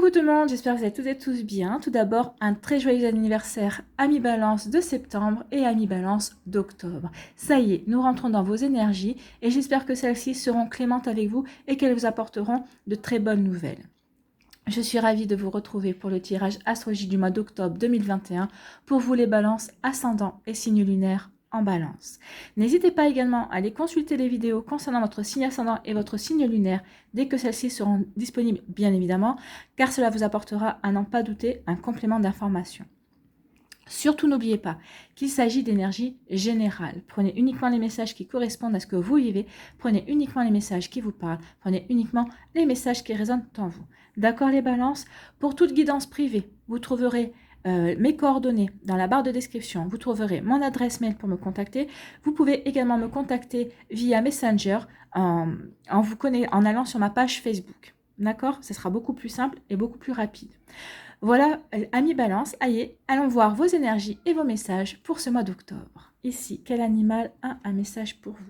Coucou tout le monde, j'espère que vous allez toutes et tous bien. Tout d'abord, un très joyeux anniversaire à mi-balance de septembre et à mi-balance d'octobre. Ça y est, nous rentrons dans vos énergies et j'espère que celles-ci seront clémentes avec vous et qu'elles vous apporteront de très bonnes nouvelles. Je suis ravie de vous retrouver pour le tirage astrologie du mois d'octobre 2021 pour vous les balances ascendants et signes lunaires en balance. N'hésitez pas également à aller consulter les vidéos concernant votre signe ascendant et votre signe lunaire dès que celles-ci seront disponibles bien évidemment, car cela vous apportera à n'en pas douter un complément d'information. Surtout n'oubliez pas qu'il s'agit d'énergie générale. Prenez uniquement les messages qui correspondent à ce que vous vivez, prenez uniquement les messages qui vous parlent, prenez uniquement les messages qui résonnent en vous. D'accord les balances? Pour toute guidance privée, vous trouverez mes coordonnées dans la barre de description, vous trouverez mon adresse mail pour me contacter. Vous pouvez également me contacter via Messenger en allant sur ma page Facebook. D'accord? Ce sera beaucoup plus simple et beaucoup plus rapide. Voilà, amis balance, allez, allons voir vos énergies et vos messages pour ce mois d'octobre. Ici, quel animal a un message pour vous?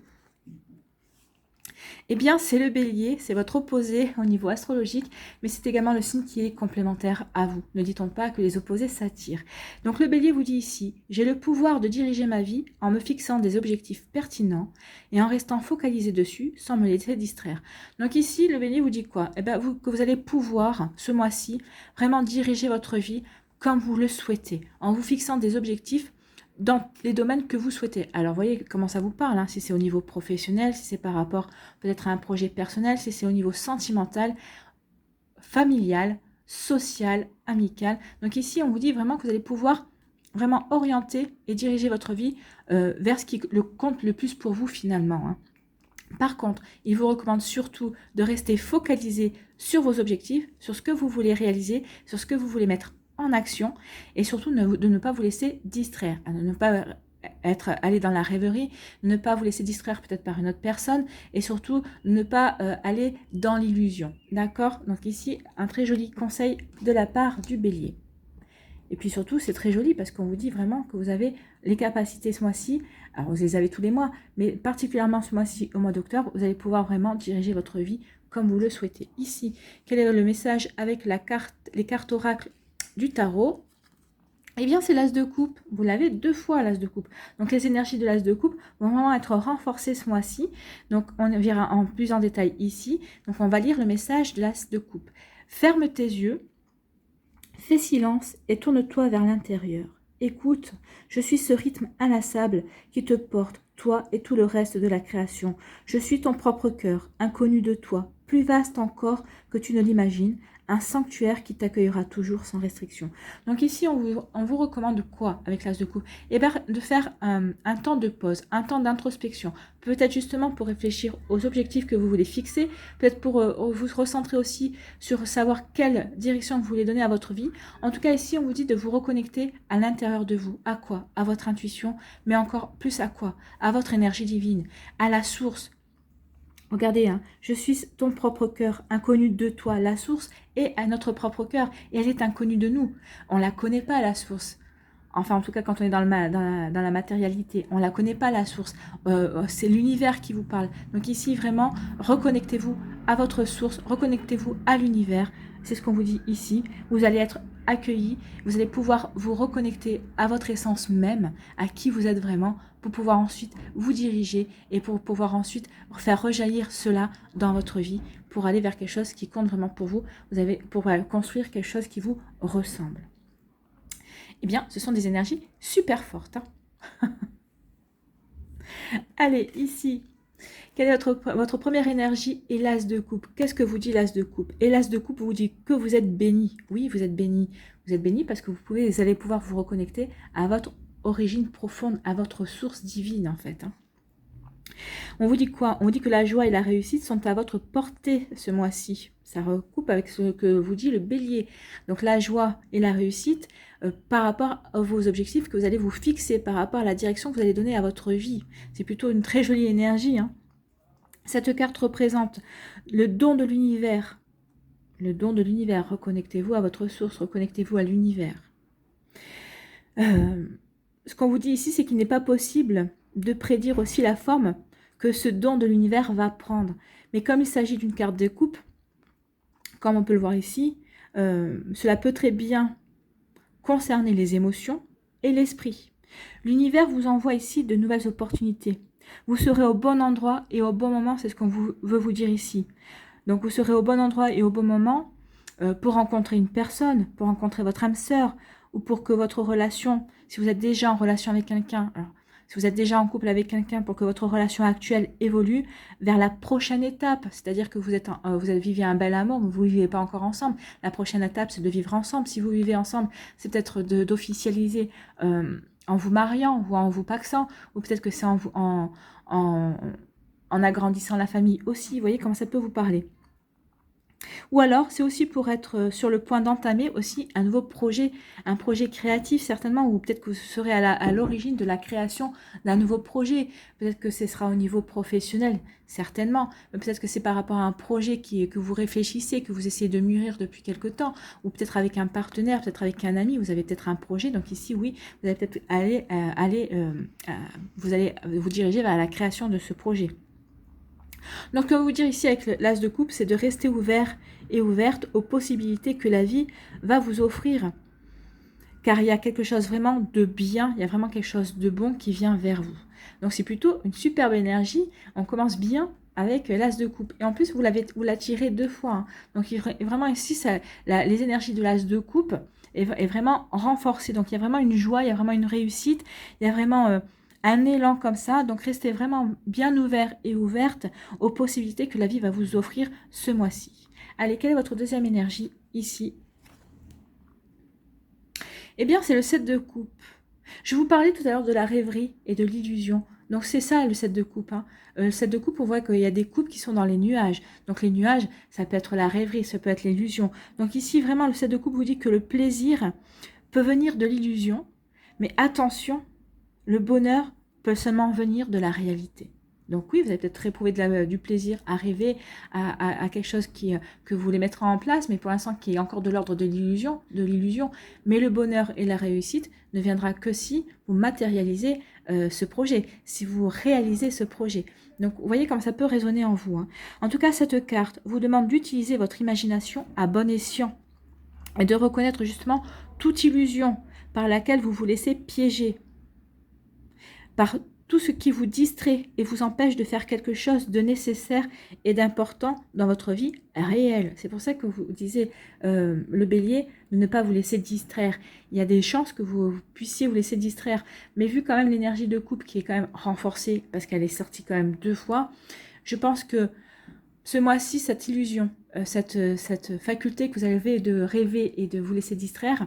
Eh bien, c'est le bélier, c'est votre opposé au niveau astrologique, mais c'est également le signe qui est complémentaire à vous. Ne dit-on pas que les opposés s'attirent? Donc le bélier vous dit ici, j'ai le pouvoir de diriger ma vie en me fixant des objectifs pertinents et en restant focalisé dessus sans me laisser distraire. Donc ici, le bélier vous dit quoi? Eh bien, que vous allez pouvoir, ce mois-ci, vraiment diriger votre vie comme vous le souhaitez, en vous fixant des objectifs dans les domaines que vous souhaitez. Alors, voyez comment ça vous parle, hein, si c'est au niveau professionnel, si c'est par rapport peut-être à un projet personnel, si c'est au niveau sentimental, familial, social, amical. Donc ici, on vous dit vraiment que vous allez pouvoir vraiment orienter et diriger votre vie vers ce qui compte le plus pour vous finalement, hein. Par contre, il vous recommande surtout de rester focalisé sur vos objectifs, sur ce que vous voulez réaliser, sur ce que vous voulez mettre en action et surtout de ne pas vous laisser distraire, de ne pas aller dans la rêverie, de ne pas vous laisser distraire peut-être par une autre personne et surtout ne pas aller dans l'illusion. D'accord? Donc ici, un très joli conseil de la part du bélier. Et puis surtout, c'est très joli parce qu'on vous dit vraiment que vous avez les capacités ce mois-ci. Alors, vous les avez tous les mois, mais particulièrement ce mois-ci, au mois d'octobre, vous allez pouvoir vraiment diriger votre vie comme vous le souhaitez. Ici, quel est le message avec les cartes oracles du tarot? Eh bien, c'est l'as de coupe. Vous l'avez 2 fois, l'as de coupe. Donc, les énergies de l'as de coupe vont vraiment être renforcées ce mois-ci. Donc, on verra en plus en détail ici. Donc, on va lire le message de l'as de coupe. Ferme tes yeux. Fais silence et tourne-toi vers l'intérieur. Écoute, je suis ce rythme inlassable qui te porte, toi et tout le reste de la création. Je suis ton propre cœur, inconnu de toi, plus vaste encore que tu ne l'imagines, un sanctuaire qui t'accueillera toujours sans restriction. Donc ici, on vous recommande quoi avec l'as de coupe? Eh bien, de faire un temps de pause, un temps d'introspection, peut-être justement pour réfléchir aux objectifs que vous voulez fixer, peut-être pour vous recentrer aussi sur savoir quelle direction vous voulez donner à votre vie. En tout cas, ici, on vous dit de vous reconnecter à l'intérieur de vous. À quoi? À votre intuition, mais encore plus à quoi? À votre énergie divine, à la source. Regardez, hein, je suis ton propre cœur, inconnu de toi. La source est à notre propre cœur et elle est inconnue de nous. On ne la connaît pas, la source. Enfin, en tout cas, quand on est dans la matérialité, on ne la connaît pas, la source. C'est l'univers qui vous parle. Donc ici, vraiment, reconnectez-vous à votre source, reconnectez-vous à l'univers. C'est ce qu'on vous dit ici. Vous allez être accueillis, vous allez pouvoir vous reconnecter à votre essence même, à qui vous êtes vraiment, pour pouvoir ensuite vous diriger et pour pouvoir ensuite faire rejaillir cela dans votre vie, pour aller vers quelque chose qui compte vraiment pour vous. Vous avez pour construire quelque chose qui vous ressemble. Eh bien, ce sont des énergies super fortes, hein. Allez, ici, quelle est votre première énergie et l'as de coupe? Qu'est-ce que vous dit l'as de coupe? Et l'as de coupe vous dit que vous êtes béni. Oui, vous êtes béni. Vous êtes béni parce que vous allez pouvoir vous reconnecter à votre origine profonde, à votre source divine, en fait, hein. On vous dit quoi? On vous dit que la joie et la réussite sont à votre portée ce mois-ci. Ça recoupe avec ce que vous dit le bélier. Donc la joie et la réussite par rapport à vos objectifs que vous allez vous fixer, par rapport à la direction que vous allez donner à votre vie. C'est plutôt une très jolie énergie, hein. Cette carte représente le don de l'univers. Le don de l'univers. Reconnectez-vous à votre source, reconnectez-vous à l'univers. Ce qu'on vous dit ici, c'est qu'il n'est pas possible de prédire aussi la forme que ce don de l'univers va prendre. Mais comme il s'agit d'une carte de coupe, comme on peut le voir ici, cela peut très bien concerner les émotions et l'esprit. L'univers vous envoie ici de nouvelles opportunités. Vous serez au bon endroit et au bon moment, c'est ce qu'on veut vous dire ici. Donc vous serez au bon endroit et au bon moment pour rencontrer une personne, pour rencontrer votre âme sœur, ou pour que votre relation, si vous êtes déjà en relation avec quelqu'un, si vous êtes déjà en couple avec quelqu'un, pour que votre relation actuelle évolue vers la prochaine étape, c'est-à-dire que vous vivez un bel amour, mais vous ne vivez pas encore ensemble. La prochaine étape, c'est de vivre ensemble. Si vous vivez ensemble, c'est peut-être d'officialiser en vous mariant ou en vous pacsant, ou peut-être que c'est en agrandissant la famille aussi. Vous voyez comment ça peut vous parler. Ou alors, c'est aussi pour être sur le point d'entamer aussi un nouveau projet, un projet créatif certainement, ou peut-être que vous serez à l'origine de la création d'un nouveau projet. Peut-être que ce sera au niveau professionnel, certainement. Peut-être que c'est par rapport à un projet que vous réfléchissez, que vous essayez de mûrir depuis quelque temps, ou peut-être avec un partenaire, peut-être avec un ami, vous avez peut-être un projet. Donc ici, oui, vous allez peut-être vous allez vous diriger vers la création de ce projet. Donc, ce que je veux vous dire ici avec l'as de coupe, c'est de rester ouvert et ouverte aux possibilités que la vie va vous offrir. Car il y a quelque chose vraiment de bien, il y a vraiment quelque chose de bon qui vient vers vous. Donc, c'est plutôt une superbe énergie. On commence bien avec l'as de coupe. Et en plus, vous l'attirez 2 fois. Hein. Donc, vraiment ici, les énergies de l'as de coupe est vraiment renforcée. Donc, il y a vraiment une joie, il y a vraiment une réussite, il y a vraiment... un élan comme ça, donc restez vraiment bien ouvert et ouverte aux possibilités que la vie va vous offrir ce mois-ci. Allez, quelle est votre deuxième énergie ici? Eh bien, c'est le 7 de coupe. Je vous parlais tout à l'heure de la rêverie et de l'illusion. Donc, c'est ça le 7 de coupe. Hein. Le 7 de coupe, on voit qu'il y a des coupes qui sont dans les nuages. Donc, les nuages, ça peut être la rêverie, ça peut être l'illusion. Donc, ici, vraiment, le 7 de coupe vous dit que le plaisir peut venir de l'illusion. Mais attention, le bonheur peut seulement venir de la réalité. Donc oui, vous allez peut-être éprouver du plaisir à rêver à quelque chose que vous voulez mettre en place, mais pour l'instant qui est encore de l'ordre de l'illusion. Mais le bonheur et la réussite ne viendra que si vous matérialisez ce projet, si vous réalisez ce projet. Donc vous voyez comme ça peut résonner en vous. Hein. En tout cas, cette carte vous demande d'utiliser votre imagination à bon escient et de reconnaître justement toute illusion par laquelle vous vous laissez piéger, par tout ce qui vous distrait et vous empêche de faire quelque chose de nécessaire et d'important dans votre vie réelle. C'est pour ça que vous disiez, le bélier, de ne pas vous laisser distraire. Il y a des chances que vous puissiez vous laisser distraire. Mais vu quand même l'énergie de couple qui est quand même renforcée, parce qu'elle est sortie quand même 2 fois, je pense que ce mois-ci, cette illusion, cette faculté que vous avez de rêver et de vous laisser distraire,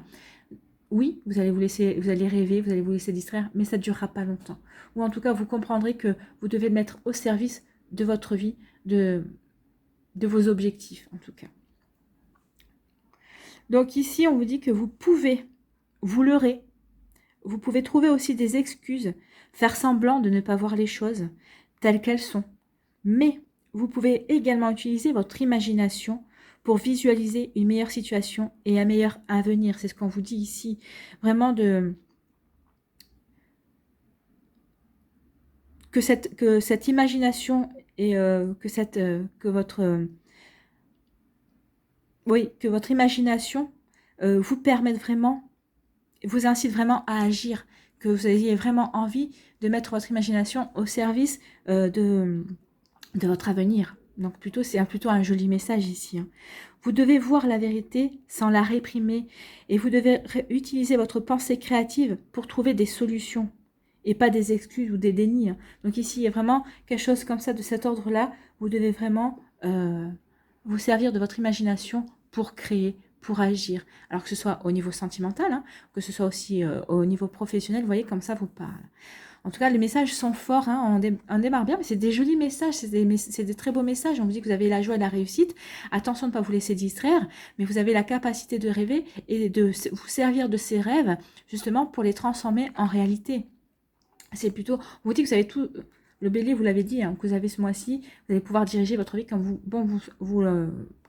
oui, vous allez rêver, vous allez vous laisser distraire, mais ça ne durera pas longtemps. Ou en tout cas, vous comprendrez que vous devez le mettre au service de votre vie, de vos objectifs, en tout cas. Donc ici, on vous dit que vous pouvez vous leurrer. Vous pouvez trouver aussi des excuses, faire semblant de ne pas voir les choses telles qu'elles sont. Mais vous pouvez également utiliser votre imagination pour visualiser une meilleure situation et un meilleur avenir. C'est ce qu'on vous dit ici. Vraiment que cette imagination et que votre imagination vous permette vraiment, vous incite vraiment à agir, que vous ayez vraiment envie de mettre votre imagination au service de votre avenir. Donc c'est plutôt un joli message ici. Hein. Vous devez voir la vérité sans la réprimer et vous devez utiliser votre pensée créative pour trouver des solutions et pas des excuses ou des dénis. Hein. Donc ici, il y a vraiment quelque chose comme ça de cet ordre-là. Vous devez vraiment vous servir de votre imagination pour créer, pour agir. Alors que ce soit au niveau sentimental, hein, que ce soit aussi au niveau professionnel, vous voyez, comme ça vous parle. En tout cas, les messages sont forts, hein, on démarre bien, mais c'est des jolis messages, c'est des très beaux messages. On vous dit que vous avez la joie et la réussite. Attention de ne pas vous laisser distraire, mais vous avez la capacité de rêver et de vous servir de ces rêves, justement, pour les transformer en réalité. C'est plutôt, on vous dit que vous avez tout, le bélier, vous l'avez dit, hein, que vous avez ce mois-ci, vous allez pouvoir diriger votre vie comme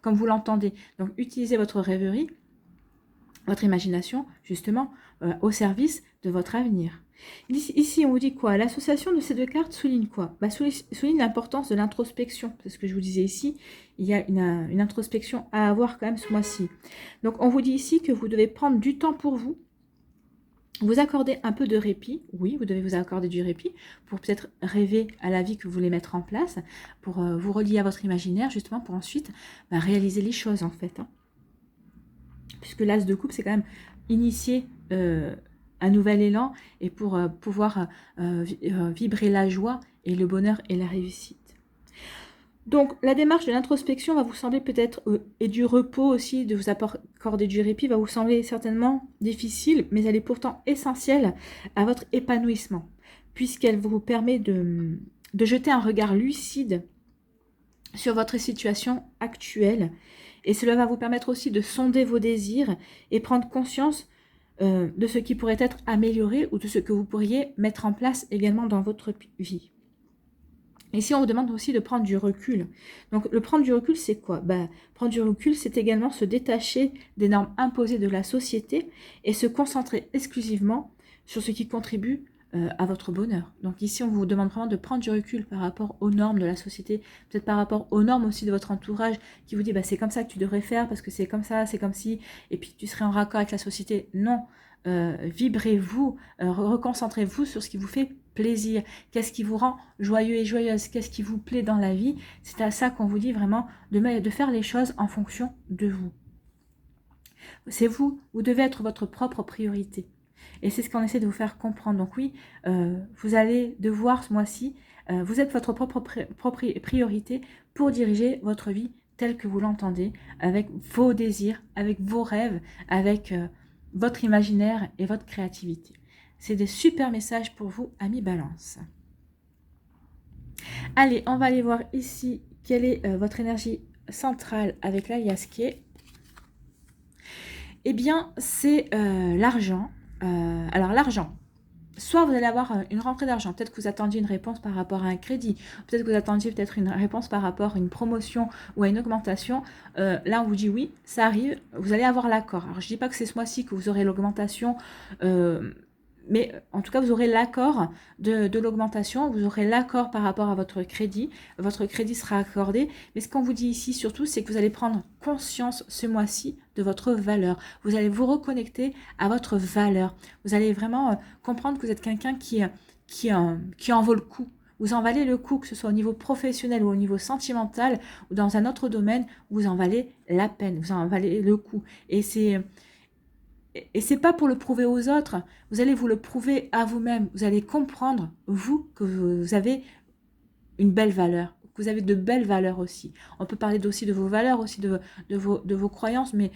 vous l'entendez. Donc, utilisez votre rêverie votre imagination, justement, au service de votre avenir. Ici, on vous dit quoi? L'association de ces deux cartes souligne quoi? Souligne l'importance de l'introspection. C'est ce que je vous disais ici. Il y a une introspection à avoir quand même ce mois-ci. Donc, on vous dit ici que vous devez prendre du temps pour vous. Vous accorder un peu de répit. Oui, vous devez vous accorder du répit pour peut-être rêver à la vie que vous voulez mettre en place, pour vous relier à votre imaginaire, justement, pour ensuite réaliser les choses, en fait. Hein. Puisque l'as de coupe, c'est quand même initier un nouvel élan et pour pouvoir vibrer la joie et le bonheur et la réussite. Donc, la démarche de l'introspection va vous sembler peut-être, et du repos aussi, de vous accorder du répit, va vous sembler certainement difficile, mais elle est pourtant essentielle à votre épanouissement, puisqu'elle vous permet de jeter un regard lucide sur votre situation actuelle. Et cela va vous permettre aussi de sonder vos désirs et prendre conscience de ce qui pourrait être amélioré ou de ce que vous pourriez mettre en place également dans votre vie. Ici, on vous demande aussi de prendre du recul. Donc, le prendre du recul, c'est quoi? Prendre du recul, c'est également se détacher des normes imposées de la société et se concentrer exclusivement sur ce qui contribue à votre bonheur. Donc ici, on vous demande vraiment de prendre du recul par rapport aux normes de la société, peut-être par rapport aux normes aussi de votre entourage qui vous dit c'est comme ça que tu devrais faire parce que c'est comme ça, c'est comme si, et puis tu serais en raccord avec la société. Non, vibrez-vous, reconcentrez-vous sur ce qui vous fait plaisir, qu'est-ce qui vous rend joyeux et joyeuse, qu'est-ce qui vous plaît dans la vie. C'est à ça qu'on vous dit vraiment de faire les choses en fonction de vous. C'est vous, vous devez être votre propre priorité. Et c'est ce qu'on essaie de vous faire comprendre. Donc oui, vous allez devoir ce mois-ci, vous êtes votre propre priorité pour diriger votre vie telle que vous l'entendez, avec vos désirs, avec vos rêves, avec votre imaginaire et votre créativité. C'est des super messages pour vous, amis Balance. Allez, on va aller voir ici quelle est votre énergie centrale avec la Yaské. Eh bien, c'est l'argent. Alors l'argent, soit vous allez avoir une rentrée d'argent, peut-être que vous attendiez une réponse par rapport à un crédit, peut-être que vous attendiez peut-être une réponse par rapport à une promotion ou à une augmentation. Là, on vous dit oui, ça arrive, vous allez avoir l'accord. Alors, je ne dis pas que c'est ce mois-ci que vous aurez l'augmentation, mais en tout cas, vous aurez l'accord de l'augmentation, vous aurez l'accord par rapport à votre crédit sera accordé. Mais ce qu'on vous dit ici surtout, c'est que vous allez prendre conscience ce mois-ci de votre valeur. Vous allez vous reconnecter à votre valeur. Vous allez vraiment comprendre que vous êtes quelqu'un qui en vaut le coup. Vous en valez le coup, que ce soit au niveau professionnel ou au niveau sentimental ou dans un autre domaine, vous en valez la peine, vous en valez le coup. Et c'est pas pour le prouver aux autres, vous allez vous le prouver à vous-même. Vous allez comprendre, vous, que vous avez une belle valeur, que vous avez de belles valeurs aussi. On peut parler aussi de vos valeurs, aussi de vos croyances, mais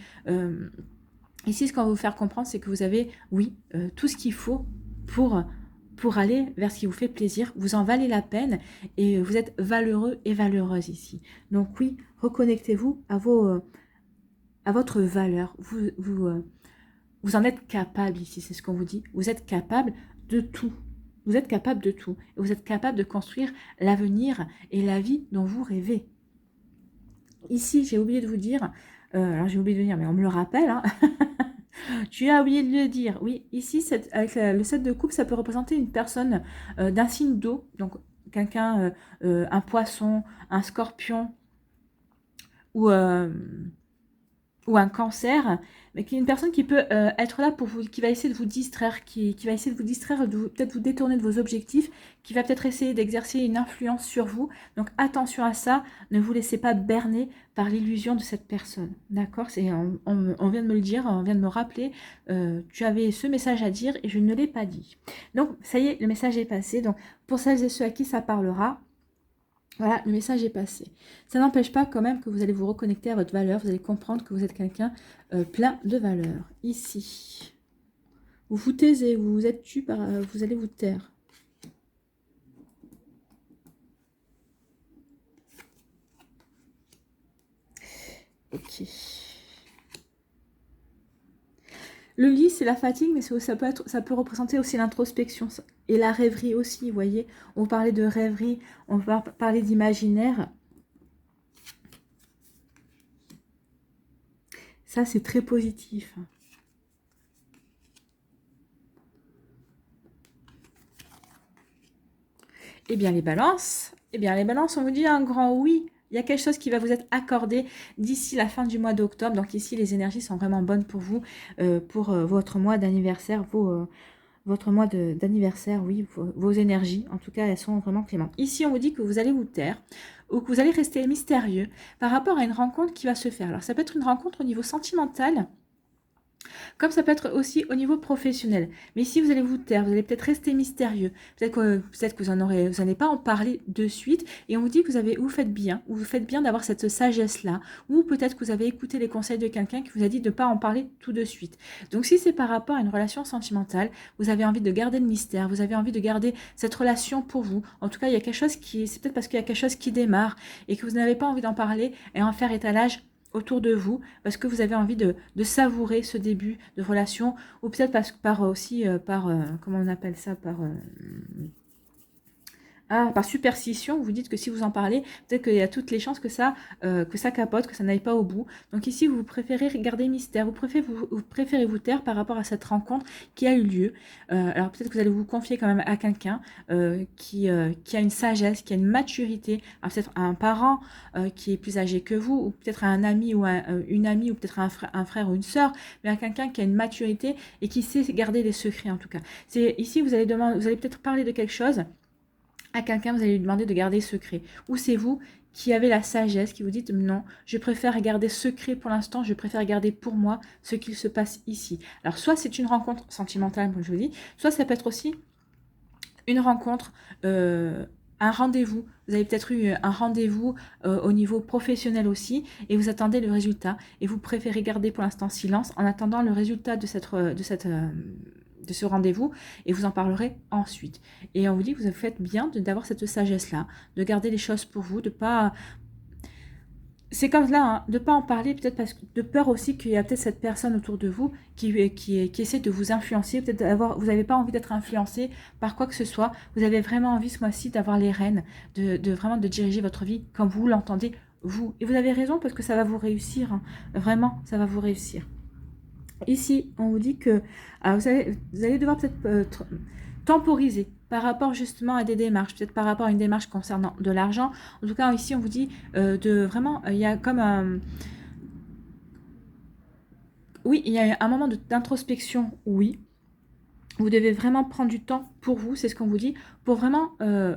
ici, ce qu'on va vous faire comprendre, c'est que vous avez, oui, tout ce qu'il faut pour aller vers ce qui vous fait plaisir. Vous en valez la peine et vous êtes valeureux et valeureuse ici. Donc oui, reconnectez-vous à votre valeur. Vous en êtes capable ici, c'est ce qu'on vous dit. Vous êtes capable de tout. Vous êtes capable de tout. Et vous êtes capable de construire l'avenir et la vie dont vous rêvez. Ici, j'ai oublié de vous dire, alors j'ai oublié de dire, mais on me le rappelle, hein. Tu as oublié de le dire. Oui, ici, avec le 7 de coupe, ça peut représenter une personne d'un signe d'eau. Donc, quelqu'un, un poisson, un scorpion ou un cancer, mais qui est une personne qui peut être là pour vous, qui va essayer de vous distraire, qui va essayer de vous distraire, peut-être vous détourner de vos objectifs, qui va peut-être essayer d'exercer une influence sur vous. Donc attention à ça, ne vous laissez pas berner par l'illusion de cette personne. D'accord? On vient de me le dire, on vient de me rappeler, tu avais ce message à dire et je ne l'ai pas dit. Donc ça y est, le message est passé. Donc pour celles et ceux à qui ça parlera, voilà, le message est passé. Ça n'empêche pas quand même que vous allez vous reconnecter à votre valeur. Vous allez comprendre que vous êtes quelqu'un plein de valeur. Ici, vous vous taisez, vous êtes tu, vous allez vous taire. Ok. Le lit, c'est la fatigue, mais ça peut représenter aussi l'introspection et la rêverie aussi, vous voyez. On parlait de rêverie, on va parler d'imaginaire. Ça, c'est très positif. Eh bien, les balances, on vous dit un grand oui. Il y a quelque chose qui va vous être accordé d'ici la fin du mois d'octobre. Donc ici, les énergies sont vraiment bonnes pour vous, pour votre mois d'anniversaire, votre mois d'anniversaire, oui, vos énergies. En tout cas, elles sont vraiment clémentes. Ici, on vous dit que vous allez vous taire ou que vous allez rester mystérieux par rapport à une rencontre qui va se faire. Alors, ça peut être une rencontre au niveau sentimental, comme ça peut être aussi au niveau professionnel. Mais ici, vous allez vous taire, vous allez peut-être rester mystérieux. Peut-être que vous n'allez pas en parler de suite. Et on vous dit que vous faites bien, ou vous faites bien d'avoir cette sagesse-là. Ou peut-être que vous avez écouté les conseils de quelqu'un qui vous a dit de ne pas en parler tout de suite. Donc si c'est par rapport à une relation sentimentale, vous avez envie de garder le mystère, vous avez envie de garder cette relation pour vous. En tout cas, il y a quelque chose c'est peut-être parce qu'il y a quelque chose qui démarre et que vous n'avez pas envie d'en parler et en faire étalage autour de vous, parce que vous avez envie de savourer ce début de relation, ou peut-être comment on appelle ça, par superstition, vous dites que si vous en parlez, peut-être qu'il y a toutes les chances que ça capote, que ça n'aille pas au bout. Donc ici, vous préférez garder mystère, vous préférez vous taire par rapport à cette rencontre qui a eu lieu. Alors peut-être que vous allez vous confier quand même à quelqu'un qui a une sagesse, qui a une maturité, peut-être à un parent qui est plus âgé que vous, ou peut-être à un ami ou une amie, ou peut-être à un frère ou une sœur, mais à quelqu'un qui a une maturité et qui sait garder des secrets en tout cas. Ici, vous allez peut-être parler de quelque chose à quelqu'un, vous allez lui demander de garder secret. Ou c'est vous qui avez la sagesse, qui vous dites non, je préfère garder secret pour l'instant, je préfère garder pour moi ce qu'il se passe ici. Alors soit c'est une rencontre sentimentale, comme je vous dis, soit ça peut être aussi une rencontre, un rendez-vous. Vous avez peut-être eu un rendez-vous au niveau professionnel aussi, et vous attendez le résultat, et vous préférez garder pour l'instant silence en attendant le résultat de ce rendez-vous, et vous en parlerez ensuite. Et on vous dit que vous faites bien d'avoir cette sagesse-là, de garder les choses pour vous, de pas... C'est comme là, hein, de ne pas en parler, peut-être parce que de peur aussi qu'il y a peut-être cette personne autour de vous qui essaie de vous influencer, peut-être vous n'avez pas envie d'être influencé par quoi que ce soit, vous avez vraiment envie ce mois-ci d'avoir les rênes, vraiment de diriger votre vie comme vous l'entendez, vous. Et vous avez raison parce que ça va vous réussir, hein. Vraiment, ça va vous réussir. Ici, on vous dit que vous allez devoir peut-être temporiser par rapport justement à des démarches, peut-être par rapport à une démarche concernant de l'argent. En tout cas, ici, on vous dit de vraiment, il y a comme un... Oui, il y a un moment d'introspection, oui. Vous devez vraiment prendre du temps pour vous, c'est ce qu'on vous dit, pour vraiment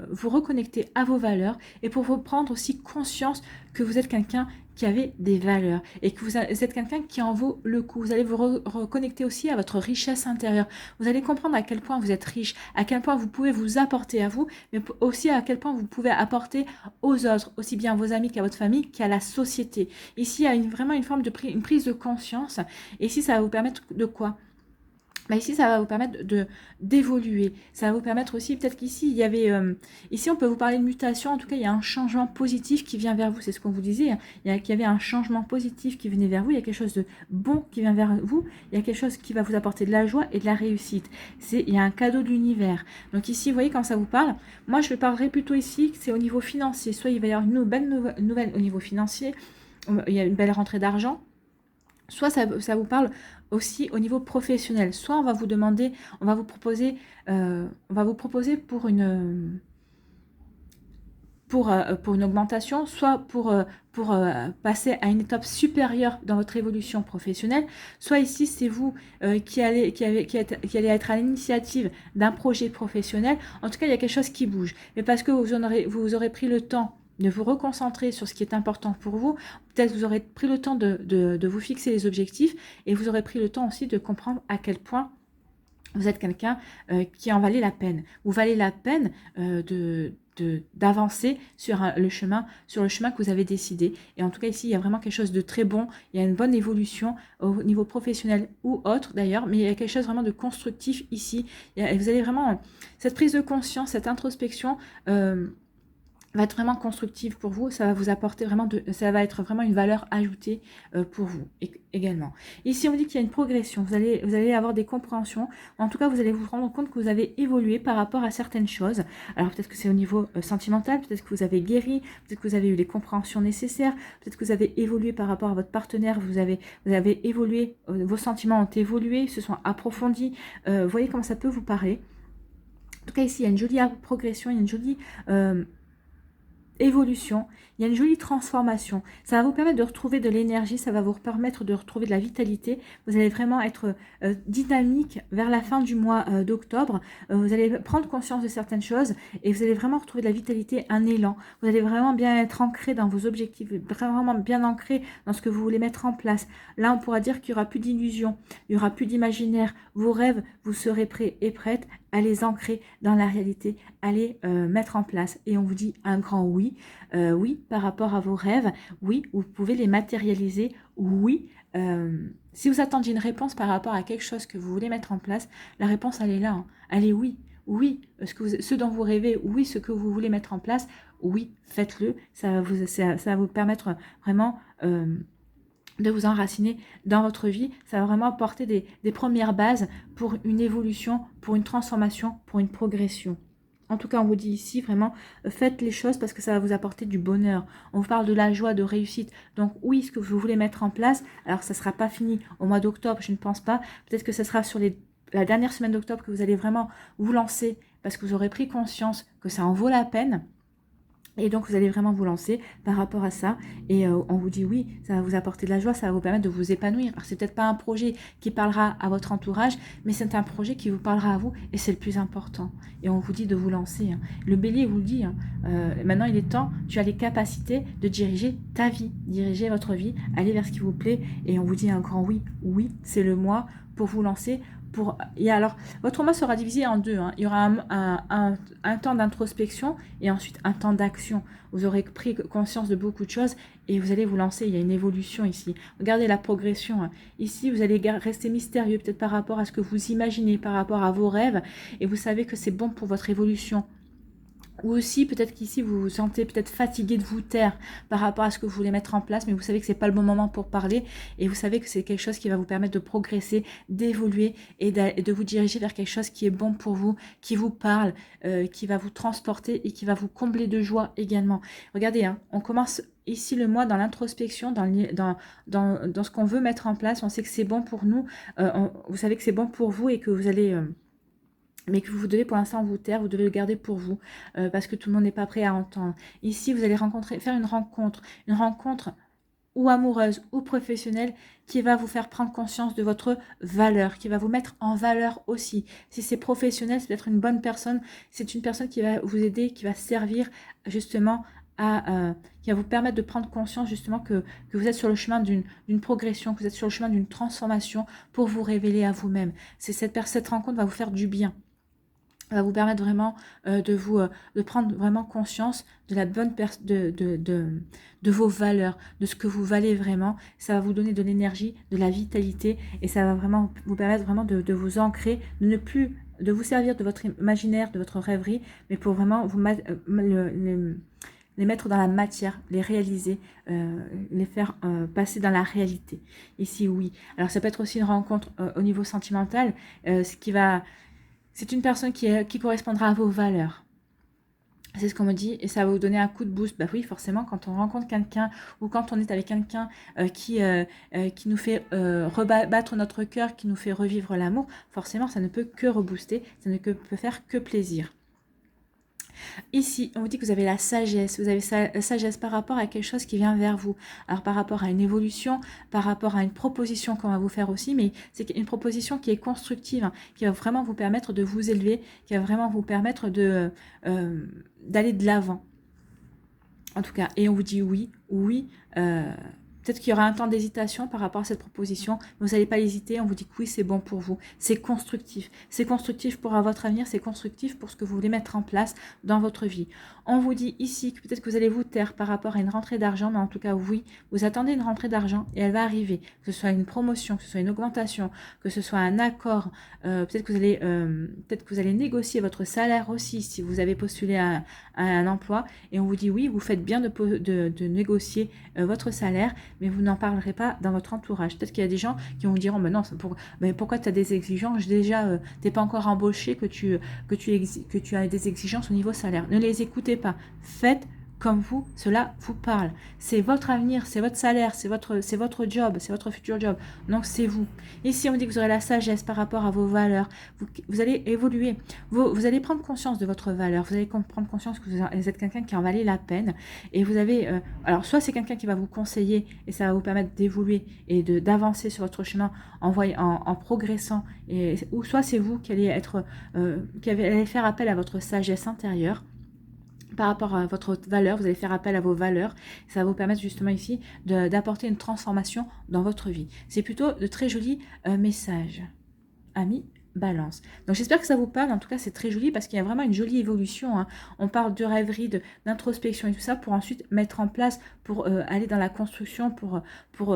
vous reconnecter à vos valeurs et pour vous prendre aussi conscience que vous êtes quelqu'un qui avait des valeurs et que vous êtes quelqu'un qui en vaut le coup. Vous allez vous reconnecter aussi à votre richesse intérieure. Vous allez comprendre à quel point vous êtes riche, à quel point vous pouvez vous apporter à vous, mais aussi à quel point vous pouvez apporter aux autres, aussi bien à vos amis qu'à votre famille, qu'à la société. Ici, il y a vraiment une forme une prise de conscience. Et ici, ça va vous permettre de quoi ? Ici, ça va vous permettre d'évoluer. Ça va vous permettre aussi, peut-être qu'ici, il y avait... ici, on peut vous parler de mutation. En tout cas, il y a un changement positif qui vient vers vous. C'est ce qu'on vous disait, hein. Qu'il y avait un changement positif qui venait vers vous. Il y a quelque chose de bon qui vient vers vous. Il y a quelque chose qui va vous apporter de la joie et de la réussite. Il y a un cadeau de l'univers. Donc ici, vous voyez, quand ça vous parle, moi, je parlerai plutôt ici que c'est au niveau financier. Soit il va y avoir une belle nouvelle au niveau financier. Il y a une belle rentrée d'argent. Soit ça vous parle aussi au niveau professionnel. Soit on va vous demander, on va vous proposer pour une augmentation, soit pour passer à une étape supérieure dans votre évolution professionnelle. Soit ici, c'est vous qui allez être à l'initiative d'un projet professionnel. En tout cas, il y a quelque chose qui bouge. Mais parce que vous aurez pris le temps de vous reconcentrer sur ce qui est important pour vous. Peut-être vous aurez pris le temps de vous fixer les objectifs et vous aurez pris le temps aussi de comprendre à quel point vous êtes quelqu'un qui en valait la peine. Vous valez la peine d'avancer sur le chemin que vous avez décidé. Et en tout cas, ici, il y a vraiment quelque chose de très bon. Il y a une bonne évolution au niveau professionnel ou autre d'ailleurs, mais il y a quelque chose vraiment de constructif ici. Vous avez vraiment cette prise de conscience, cette introspection va être vraiment constructive pour vous, ça va vous apporter vraiment ça va être vraiment une valeur ajoutée pour vous également. Ici, on dit qu'il y a une progression, vous allez avoir des compréhensions, en tout cas, vous allez vous rendre compte que vous avez évolué par rapport à certaines choses. Alors, peut-être que c'est au niveau sentimental, peut-être que vous avez guéri, peut-être que vous avez eu les compréhensions nécessaires, peut-être que vous avez évolué par rapport à votre partenaire, vous avez évolué, vos sentiments ont évolué, se sont approfondis, voyez comment ça peut vous parler. En tout cas, ici, il y a une jolie progression, il y a une jolie évolution, il y a une jolie transformation. Ça va vous permettre de retrouver de l'énergie, ça va vous permettre de retrouver de la vitalité. Vous allez vraiment être dynamique vers la fin du mois d'octobre. Vous allez prendre conscience de certaines choses et vous allez vraiment retrouver de la vitalité, un élan. Vous allez vraiment bien être ancré dans vos objectifs, vraiment bien ancré dans ce que vous voulez mettre en place. Là, on pourra dire qu'il n'y aura plus d'illusions, il n'y aura plus d'imaginaire. Vos rêves, vous serez prêts et prêtes à les ancrer dans la réalité, à les mettre en place. Et on vous dit un grand oui. Oui, par rapport à vos rêves. Oui, vous pouvez les matérialiser. Oui, si vous attendiez une réponse par rapport à quelque chose que vous voulez mettre en place, la réponse, elle est là. Hein. Elle est oui. Oui, ce dont vous rêvez, oui, ce que vous voulez mettre en place, oui, faites-le. Ça va vous permettre vraiment de vous enraciner dans votre vie. Ça va vraiment apporter des premières bases pour une évolution, pour une transformation, pour une progression. En tout cas, on vous dit ici, vraiment, faites les choses parce que ça va vous apporter du bonheur. On vous parle de la joie, de réussite. Donc oui, ce que vous voulez mettre en place, alors ça ne sera pas fini au mois d'octobre, je ne pense pas. Peut-être que ce sera sur la dernière semaine d'octobre que vous allez vraiment vous lancer parce que vous aurez pris conscience que ça en vaut la peine. Et donc, vous allez vraiment vous lancer par rapport à ça. Et on vous dit oui, ça va vous apporter de la joie, ça va vous permettre de vous épanouir. Alors, c'est peut-être pas un projet qui parlera à votre entourage, mais c'est un projet qui vous parlera à vous et c'est le plus important. Et on vous dit de vous lancer. Hein. Le bélier vous le dit. Hein. Maintenant, il est temps, tu as les capacités de diriger ta vie, diriger votre vie, aller vers ce qui vous plaît. Et on vous dit un grand oui. Oui, c'est le mois pour vous lancer. Et alors, votre mois sera divisé en deux. Hein. Il y aura un temps d'introspection et ensuite un temps d'action. Vous aurez pris conscience de beaucoup de choses et vous allez vous lancer. Il y a une évolution ici. Regardez la progression. Hein. Ici, vous allez rester mystérieux peut-être par rapport à ce que vous imaginez, par rapport à vos rêves. Et vous savez que c'est bon pour votre évolution. Ou aussi, peut-être qu'ici, vous vous sentez peut-être fatigué de vous taire par rapport à ce que vous voulez mettre en place, mais vous savez que ce n'est pas le bon moment pour parler et vous savez que c'est quelque chose qui va vous permettre de progresser, d'évoluer et de vous diriger vers quelque chose qui est bon pour vous, qui vous parle, qui va vous transporter et qui va vous combler de joie également. Regardez, hein, on commence ici le mois dans l'introspection, dans ce qu'on veut mettre en place. On sait que c'est bon pour nous, vous savez que c'est bon pour vous et que vous allez... mais que vous devez pour l'instant vous taire, vous devez le garder pour vous, parce que tout le monde n'est pas prêt à entendre. Ici, vous allez faire une rencontre ou amoureuse ou professionnelle qui va vous faire prendre conscience de votre valeur, qui va vous mettre en valeur aussi. Si c'est professionnel, c'est peut-être une bonne personne, c'est une personne qui va vous aider, qui va servir justement qui va vous permettre de prendre conscience justement que vous êtes sur le chemin d'une progression, que vous êtes sur le chemin d'une transformation pour vous révéler à vous-même. Cette rencontre va vous faire du bien. Va vous permettre vraiment de prendre vraiment conscience de la bonne de vos valeurs, de ce que vous valez vraiment. Ça va vous donner de l'énergie, de la vitalité et ça va vraiment vous permettre vraiment de vous ancrer, de ne plus de vous servir de votre imaginaire, de votre rêverie, mais pour vraiment les mettre dans la matière, les réaliser, les faire passer dans la réalité. Ici, oui. Alors, ça peut être aussi une rencontre au niveau sentimental, c'est une personne qui correspondra à vos valeurs. C'est ce qu'on me dit et ça va vous donner un coup de boost. Bah oui, forcément, quand on rencontre quelqu'un ou quand on est avec quelqu'un qui nous fait rebattre notre cœur, qui nous fait revivre l'amour, forcément, ça ne peut que rebooster, ça ne peut faire que plaisir. Ici, on vous dit que vous avez la sagesse, vous avez la sagesse par rapport à quelque chose qui vient vers vous. Alors par rapport à une évolution, par rapport à une proposition qu'on va vous faire aussi, mais c'est une proposition qui est constructive, hein, qui va vraiment vous permettre de vous élever, qui va vraiment vous permettre d'aller de l'avant. En tout cas, et on vous dit oui, peut-être qu'il y aura un temps d'hésitation par rapport à cette proposition, mais vous n'allez pas hésiter, on vous dit que oui, c'est bon pour vous, c'est constructif. C'est constructif pour votre avenir, c'est constructif pour ce que vous voulez mettre en place dans votre vie. On vous dit ici que peut-être que vous allez vous taire par rapport à une rentrée d'argent, mais en tout cas, oui, vous attendez une rentrée d'argent et elle va arriver, que ce soit une promotion, que ce soit une augmentation, que ce soit un accord, peut-être que vous allez négocier votre salaire aussi si vous avez postulé à un emploi et on vous dit oui, vous faites bien de négocier votre salaire, mais vous n'en parlerez pas dans votre entourage. Peut-être qu'il y a des gens qui vont vous dire, oh, mais non, mais pourquoi tu as des exigences déjà, tu n'es pas encore embauché, que tu as des exigences au niveau salaire. Ne les écoutez pas. Faites comme vous, cela vous parle. C'est votre avenir, c'est votre salaire, c'est votre job, c'est votre futur job. Donc c'est vous. Ici, on dit que vous aurez la sagesse par rapport à vos valeurs. Vous allez évoluer. Vous allez prendre conscience de votre valeur. Vous allez prendre conscience que vous êtes quelqu'un qui en valait la peine. Et vous avez... alors, soit c'est quelqu'un qui va vous conseiller et ça va vous permettre d'évoluer et d'avancer sur votre chemin en progressant. Ou soit c'est vous qui allez allez faire appel à votre sagesse intérieure. Par rapport à votre valeur, vous allez faire appel à vos valeurs. Ça va vous permettre justement ici d'apporter une transformation dans votre vie. C'est plutôt de très jolis messages. Amis, Balance. Donc j'espère que ça vous parle. En tout cas, c'est très joli parce qu'il y a vraiment une jolie évolution. Hein. On parle de rêverie, d'introspection et tout ça pour ensuite mettre en place, pour aller dans la construction, pour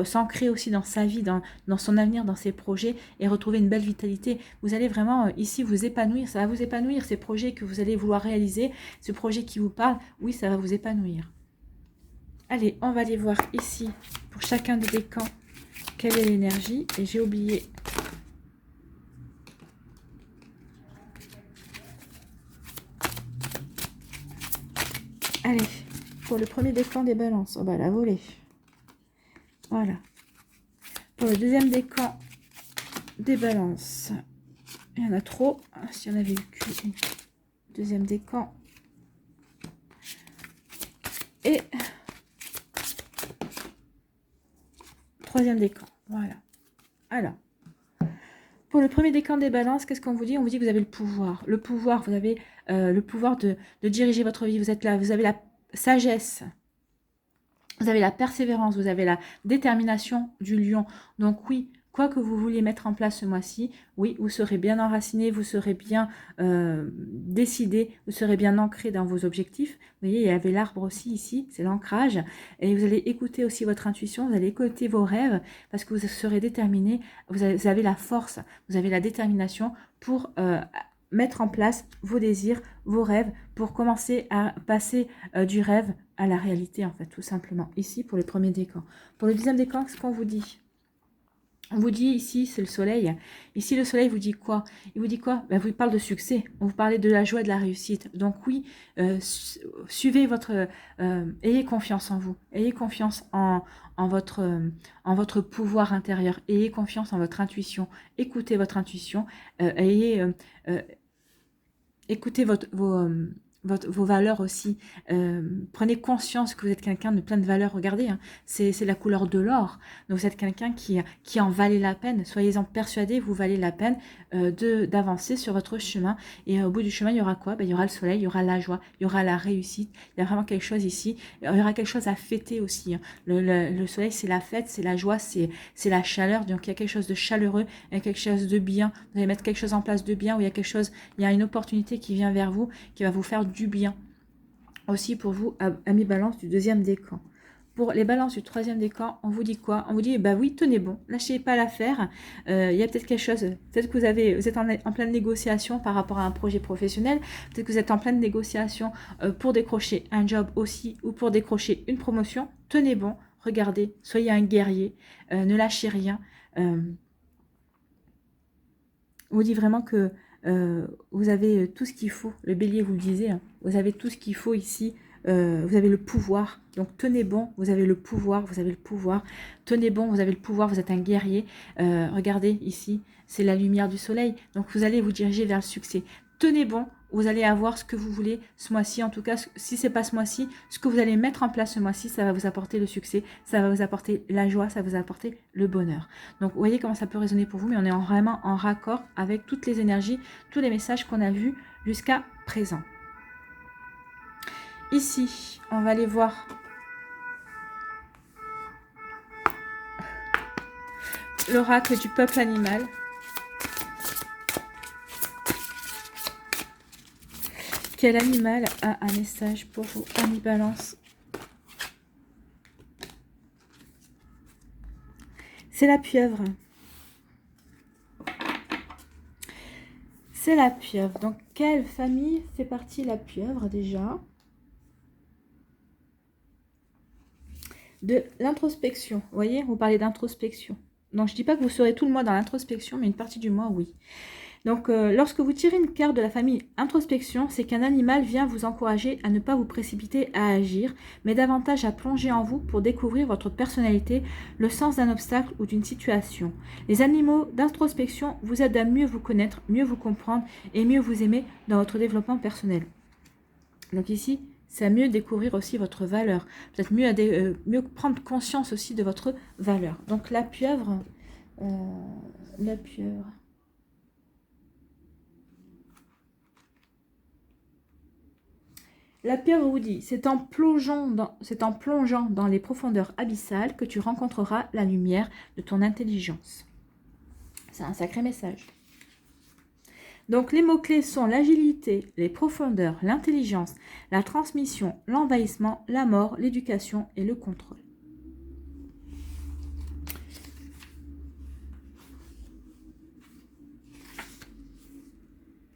s'ancrer aussi dans sa vie, dans son avenir, dans ses projets et retrouver une belle vitalité. Vous allez vraiment ici vous épanouir. Ça va vous épanouir, ces projets que vous allez vouloir réaliser, ce projet qui vous parle. Oui, ça va vous épanouir. Allez, on va aller voir ici pour chacun des décans quelle est l'énergie. Et j'ai oublié... Allez, pour le premier décan des balances, on va la voler. Voilà. Pour le deuxième décan des balances, il y en a trop. S'il y en avait eu qu'une. Deuxième décan. Et troisième décan. Voilà. Alors, pour le premier décan des balances, qu'est-ce qu'on vous dit? On vous dit que vous avez le pouvoir. Le pouvoir, vous avez le pouvoir de diriger votre vie. Vous êtes là, vous avez la sagesse. Vous avez la persévérance, vous avez la détermination du lion. Donc oui, quoi que vous vouliez mettre en place ce mois-ci, oui, vous serez bien enraciné, vous serez bien décidé, vous serez bien ancré dans vos objectifs. Vous voyez, il y avait l'arbre aussi ici, c'est l'ancrage. Et vous allez écouter aussi votre intuition, vous allez écouter vos rêves parce que vous serez déterminé, vous avez la force, vous avez la détermination pour... mettre en place vos désirs, vos rêves, pour commencer à passer du rêve à la réalité, en fait, tout simplement. Ici, pour le premier décan. Pour le deuxième décan, qu'est-ce qu'on vous dit? On vous dit ici, c'est le soleil. Ici, le soleil vous dit quoi? Il vous dit quoi? Ben, vous parle de succès. On vous parlait de la joie et de la réussite. Donc oui, suivez votre... ayez confiance en vous. Ayez confiance en votre pouvoir intérieur. Ayez confiance en votre intuition. Écoutez votre intuition. Écoutez vos valeurs aussi. Prenez conscience que vous êtes quelqu'un de plein de valeurs. Regardez, hein, c'est la couleur de l'or. Donc vous êtes quelqu'un qui en valait la peine. Soyez-en persuadés, vous valez la peine d'avancer sur votre chemin. Et au bout du chemin, il y aura quoi? Ben, il y aura le soleil, il y aura la joie, il y aura la réussite. Il y a vraiment quelque chose ici. Il y aura quelque chose à fêter aussi. Hein. Le soleil, c'est la fête, c'est la joie, c'est la chaleur. Donc il y a quelque chose de chaleureux, il y a quelque chose de bien. Vous allez mettre quelque chose en place de bien, où il y a quelque chose, il y a une opportunité qui vient vers vous, qui va vous faire du bien. Aussi pour vous, amis balance du deuxième décan. Pour les balances du troisième décan, on vous dit quoi? On vous dit, bah oui, tenez bon, lâchez pas l'affaire. Il y a peut-être quelque chose, peut-être que vous êtes en pleine négociation par rapport à un projet professionnel, peut-être que vous êtes en pleine négociation pour décrocher un job aussi, ou pour décrocher une promotion. Tenez bon, regardez, soyez un guerrier, ne lâchez rien. On vous dit vraiment que vous avez tout ce qu'il faut. Le bélier vous le disait, hein, vous avez tout ce qu'il faut ici. Vous avez le pouvoir. Donc tenez bon, vous avez le pouvoir, vous avez le pouvoir. Tenez bon, vous avez le pouvoir, vous êtes un guerrier. Regardez ici, c'est la lumière du soleil. Donc vous allez vous diriger vers le succès. Tenez bon, vous allez avoir ce que vous voulez ce mois-ci. En tout cas, si ce n'est pas ce mois-ci, ce que vous allez mettre en place ce mois-ci, ça va vous apporter le succès, ça va vous apporter la joie, ça va vous apporter le bonheur. Donc, vous voyez comment ça peut résonner pour vous, mais on est vraiment en raccord avec toutes les énergies, tous les messages qu'on a vus jusqu'à présent. Ici, on va aller voir l'oracle du peuple animal. Quel animal a un message pour vous, amis balance? C'est la pieuvre. C'est la pieuvre. Donc, quelle famille fait partie de la pieuvre déjà? De l'introspection. Vous voyez, vous parlez d'introspection. Donc, je ne dis pas que vous serez tout le mois dans l'introspection, mais une partie du mois, oui. Donc, lorsque vous tirez une carte de la famille introspection, c'est qu'un animal vient vous encourager à ne pas vous précipiter à agir, mais davantage à plonger en vous pour découvrir votre personnalité, le sens d'un obstacle ou d'une situation. Les animaux d'introspection vous aident à mieux vous connaître, mieux vous comprendre et mieux vous aimer dans votre développement personnel. Donc ici, c'est à mieux découvrir aussi votre valeur, peut-être mieux prendre conscience aussi de votre valeur. Donc la pieuvre, la pieuvre. La pieuvre vous dit, c'est en plongeant dans les profondeurs abyssales que tu rencontreras la lumière de ton intelligence. C'est un sacré message. Donc les mots-clés sont l'agilité, les profondeurs, l'intelligence, la transmission, l'envahissement, la mort, l'éducation et le contrôle.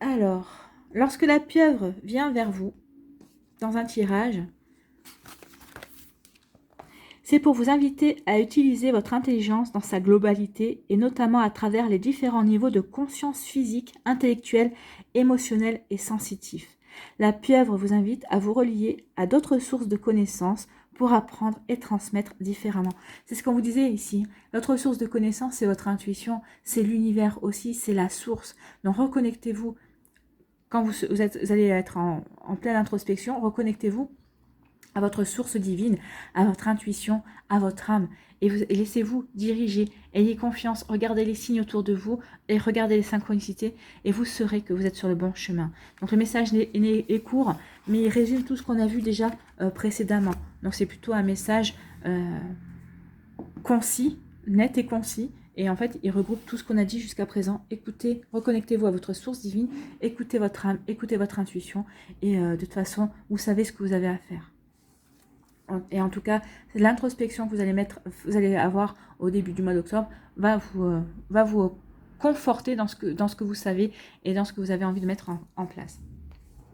Alors, lorsque la pieuvre vient vers vous, dans un tirage, c'est pour vous inviter à utiliser votre intelligence dans sa globalité et notamment à travers les différents niveaux de conscience physique, intellectuelle, émotionnelle et sensitive. La pieuvre vous invite à vous relier à d'autres sources de connaissances pour apprendre et transmettre différemment. C'est ce qu'on vous disait ici. L'autre source de connaissances, c'est votre intuition, c'est l'univers aussi, c'est la source. Donc reconnectez-vous. Quand vous allez être en pleine introspection, reconnectez-vous à votre source divine, à votre intuition, à votre âme. Et laissez-vous diriger. Ayez confiance, regardez les signes autour de vous et regardez les synchronicités et vous saurez que vous êtes sur le bon chemin. Donc le message est court, mais il résume tout ce qu'on a vu déjà précédemment. Donc c'est plutôt un message concis, net et concis. Et en fait, il regroupe tout ce qu'on a dit jusqu'à présent. Écoutez, reconnectez-vous à votre source divine, écoutez votre âme, écoutez votre intuition. Et de toute façon, vous savez ce que vous avez à faire. Et en tout cas, l'introspection que vous allez avoir au début du mois d'octobre va vous conforter dans ce que vous savez et dans ce que vous avez envie de mettre en place.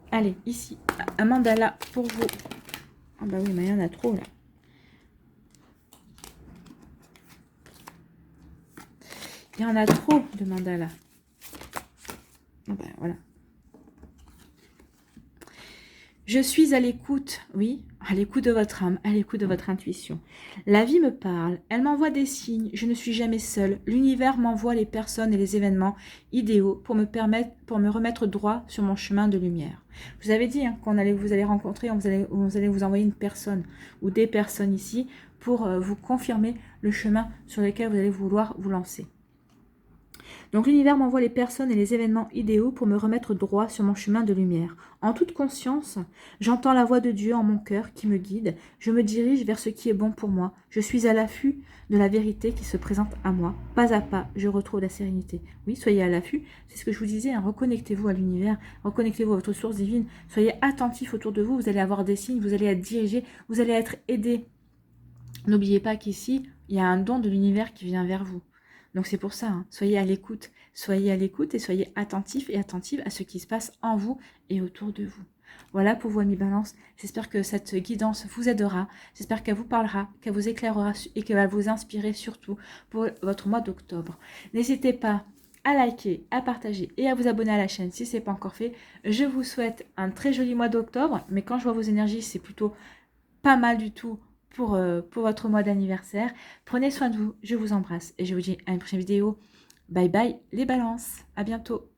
Allez, ici, un mandala pour vous. Ah bah oui, mais il y en a trop là. Il y en a trop de mandalas. Ah ben voilà. Je suis à l'écoute, oui, à l'écoute de votre âme, à l'écoute de votre intuition. La vie me parle, elle m'envoie des signes, je ne suis jamais seule. L'univers m'envoie les personnes et les événements idéaux pour me remettre droit sur mon chemin de lumière. Je vous avais dit vous allez rencontrer, vous allez vous envoyer une personne ou des personnes ici pour vous confirmer le chemin sur lequel vous allez vouloir vous lancer. Donc l'univers m'envoie les personnes et les événements idéaux pour me remettre droit sur mon chemin de lumière. En toute conscience, j'entends la voix de Dieu en mon cœur qui me guide. Je me dirige vers ce qui est bon pour moi. Je suis à l'affût de la vérité qui se présente à moi. Pas à pas, je retrouve la sérénité. Oui, soyez à l'affût. C'est ce que je vous disais. Reconnectez-vous à l'univers. Reconnectez-vous à votre source divine. Soyez attentifs autour de vous. Vous allez avoir des signes. Vous allez être dirigé. Vous allez être aidé. N'oubliez pas qu'ici, il y a un don de l'univers qui vient vers vous. Donc c'est pour ça, soyez à l'écoute et soyez attentifs et attentives à ce qui se passe en vous et autour de vous. Voilà pour vous, amis Balance. J'espère que cette guidance vous aidera, j'espère qu'elle vous parlera, qu'elle vous éclairera et qu'elle va vous inspirer surtout pour votre mois d'octobre. N'hésitez pas à liker, à partager et à vous abonner à la chaîne si ce n'est pas encore fait. Je vous souhaite un très joli mois d'octobre, mais quand je vois vos énergies, c'est plutôt pas mal du tout pour votre mois d'anniversaire. Prenez soin de vous, je vous embrasse et je vous dis à une prochaine vidéo. Bye bye les balances, à bientôt.